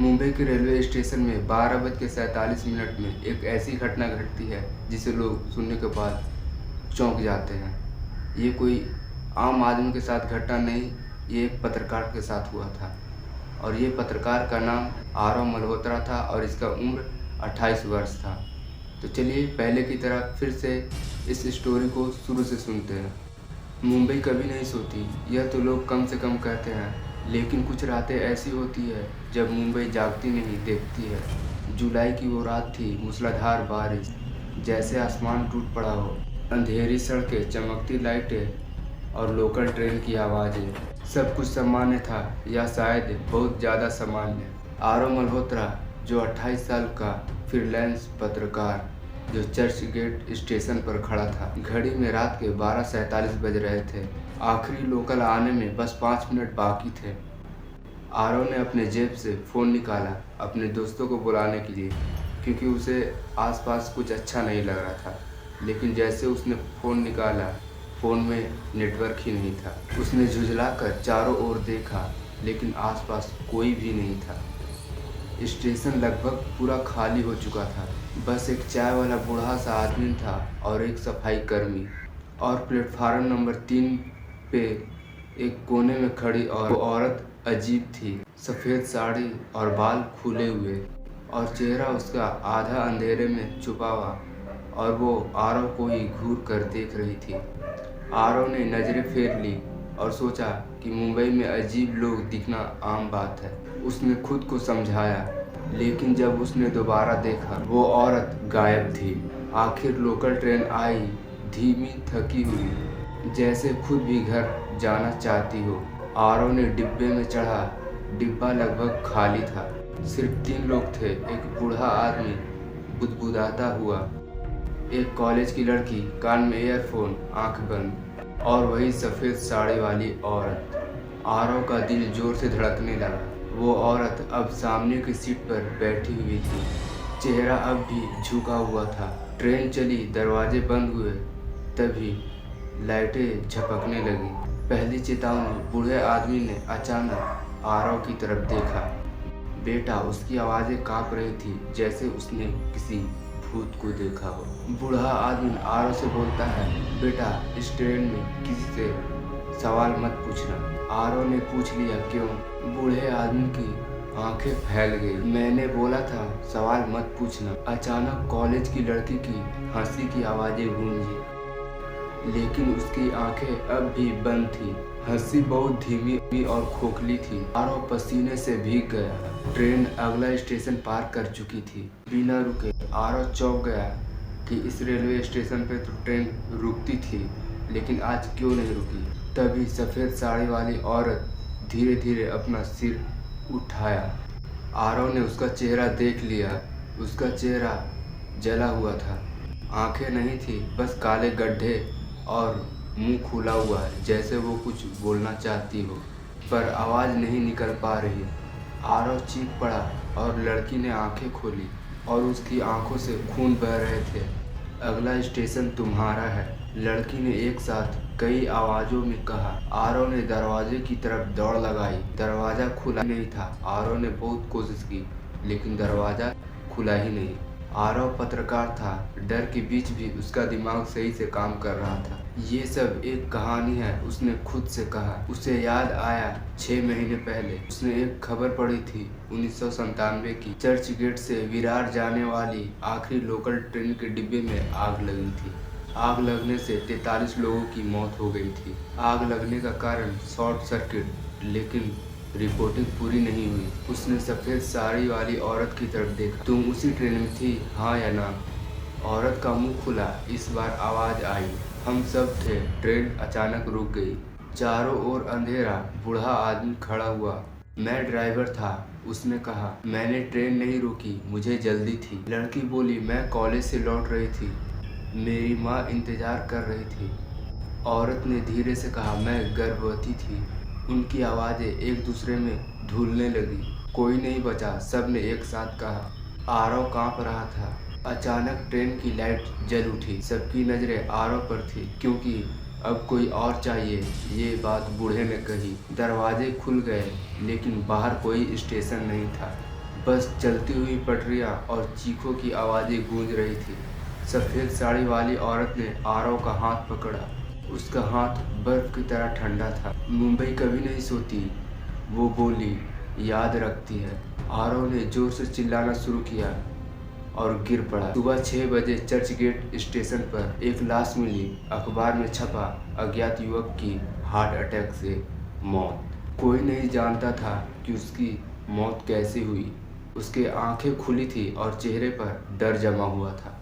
मुंबई के railway station में 12:47 में एक ऐसी घटना घटती है जिसे लोग सुनने के बाद चौंक जाते हैं। ये कोई आम आदमी के साथ घटना नहीं, ये एक पत्रकार के साथ हुआ था और ये पत्रकार का नाम आरव मल्होत्रा था और इसका उम्र 28 वर्ष था। तो चलिए पहले की तरह फिर से इस स्टोरी को शुरू से सुनते हैं। मुंबई कभी नहीं सोती, यह तो लोग कम से कम कहते हैं, लेकिन कुछ रातें ऐसी होती है जब मुंबई जागती नहीं, देखती है। जुलाई की वो रात थी, मूसलाधार बारिश, जैसे आसमान टूट पड़ा हो। अंधेरी सड़कें, चमकती लाइटें और लोकल ट्रेन की आवाज़ें, सब कुछ सामान्य था या शायद बहुत ज़्यादा सामान्य। आरव मल्होत्रा, जो 28 साल का फ्रीलांस पत्रकार, जो चर्च गेट स्टेशन पर खड़ा था। घड़ी में रात के 12:47 बज रहे थे। आखिरी लोकल आने में बस 5 मिनट बाकी थे। आरव ने अपने जेब से फ़ोन निकाला अपने दोस्तों को बुलाने के लिए, क्योंकि उसे आसपास कुछ अच्छा नहीं लग रहा था। लेकिन जैसे उसने फ़ोन निकाला, फ़ोन में नेटवर्क ही नहीं था। उसने झुंझलाकर चारों ओर देखा, लेकिन आसपास कोई भी नहीं था। स्टेशन लगभग पूरा खाली हो चुका था। बस एक चाय वाला बूढ़ा सा आदमी था और एक सफाई कर्मी। और प्लेटफार्म नंबर 3 पे एक कोने में खड़ी और वो औरत अजीब थी। सफ़ेद साड़ी और बाल खुले हुए और चेहरा उसका आधा अंधेरे में छुपा हुआ, और वो आरव को ही घूर कर देख रही थी। आरव ने नज़रें फेर ली और सोचा कि मुंबई में अजीब लोग दिखना आम बात है। उसने खुद को समझाया, लेकिन जब उसने दोबारा देखा, वो औरत गायब थी। आखिर लोकल ट्रेन आई, धीमी, थकी हुई, जैसे खुद भी घर जाना चाहती हो। आरव ने डिब्बे में चढ़ा। डिब्बा लगभग खाली था। सिर्फ 3 लोग थे, एक बूढ़ा आदमी बुदबुदाता हुआ, एक कॉलेज की लड़की कान में ईयरफोन, आंख बंद, और वही सफ़ेद साड़ी वाली औरत। आरव का दिल जोर से धड़कने लगा। वो औरत अब सामने की सीट पर बैठी हुई थी। चेहरा अब भी झुका हुआ था। ट्रेन चली, दरवाजे बंद हुए, तभी लाइटें झपकने लगी। पहली चेतावनी। बूढ़े आदमी ने अचानक आरव की तरफ देखा। बेटा, उसकी आवाज़ें काँप रही थी, जैसे उसने किसी भूत को देखा हो। बूढ़ा आदमी आरव से बोलता है, बेटा, इस ट्रेन में किसी से सवाल मत पूछना। आरव ने पूछ लिया, क्यों? बूढ़े आदमी की आंखें फैल गई। मैंने बोला था सवाल मत पूछना। अचानक कॉलेज की लड़की की हंसी की आवाज़ें गूंजी, लेकिन उसकी आंखें अब भी बंद थी। हंसी बहुत धीमी और खोखली थी। आरव पसीने से भीग गया। ट्रेन अगला स्टेशन पार कर चुकी थी। बिना रुके आरव चौंक गया कि इस रेलवे स्टेशन पे तो ट्रेन रुकती थी, लेकिन आज क्यों नहीं रुकी। तभी सफ़ेद साड़ी वाली औरत धीरे धीरे अपना सिर उठाया। आरव ने उसका चेहरा देख लिया। उसका चेहरा जला हुआ था। आंखें नहीं थी, बस काले गड्ढे और मुंह खुला हुआ है, जैसे वो कुछ बोलना चाहती हो, पर आवाज़ नहीं निकल पा रही। आरव चीख पड़ा और लड़की ने आंखें खोली और उसकी आंखों से खून बह रहे थे। अगला स्टेशन तुम्हारा है, लड़की ने एक साथ कई आवाज़ों में कहा। आरव ने दरवाजे की तरफ दौड़ लगाई। दरवाज़ा खुला नहीं था। आरव ने बहुत कोशिश की, लेकिन दरवाज़ा खुला ही नहीं। आरव पत्रकार था, डर के बीच भी उसका दिमाग सही से काम कर रहा था। ये सब एक कहानी है, उसने खुद से कहा। उसे याद आया 6 महीने पहले उसने एक खबर पढ़ी थी 1997 की। चर्च गेट से विरार जाने वाली आखिरी लोकल ट्रेन के डिब्बे में आग लगी थी। आग लगने से 43 लोगों की मौत हो गई थी। आग लगने का कारण शॉर्ट सर्किट, लेकिन रिपोर्टिंग पूरी नहीं हुई। उसने सफ़ेद साड़ी वाली औरत की तरफ देखा। तुम उसी ट्रेन में थी, हाँ या ना? औरत का मुंह खुला। इस बार आवाज़ आई, हम सब थे। ट्रेन अचानक रुक गई। चारों ओर अंधेरा। बूढ़ा आदमी खड़ा हुआ। मैं ड्राइवर था, उसने कहा। मैंने ट्रेन नहीं रोकी, मुझे जल्दी थी। लड़की बोली, मैं कॉलेज से लौट रही थी, मेरी माँ इंतज़ार कर रही थी। औरत ने धीरे से कहा, मैं गर्भवती थी। उनकी आवाज़ें एक दूसरे में धुलने लगी। कोई नहीं बचा, सब ने एक साथ कहा। आरव कांप रहा था। अचानक ट्रेन की लाइट जल उठी। सबकी नज़रें आरव पर थी, क्योंकि अब कोई और चाहिए, ये बात बूढ़े ने कही। दरवाजे खुल गए, लेकिन बाहर कोई स्टेशन नहीं था। बस चलती हुई पटरियां और चीखों की आवाज़ें गूंज रही थी। सफ़ेद साड़ी वाली औरत ने आरव का हाथ पकड़ा। उसका हाथ बर्फ की तरह ठंडा था। मुंबई कभी नहीं सोती, वो बोली, याद रखती है। आरव ने जोर से चिल्लाना शुरू किया और गिर पड़ा। सुबह 6 बजे चर्च गेट स्टेशन पर एक लाश मिली। अखबार में छपा, अज्ञात युवक की हार्ट अटैक से मौत। कोई नहीं जानता था कि उसकी मौत कैसे हुई। उसकी आंखें खुली थी और चेहरे पर डर जमा हुआ था।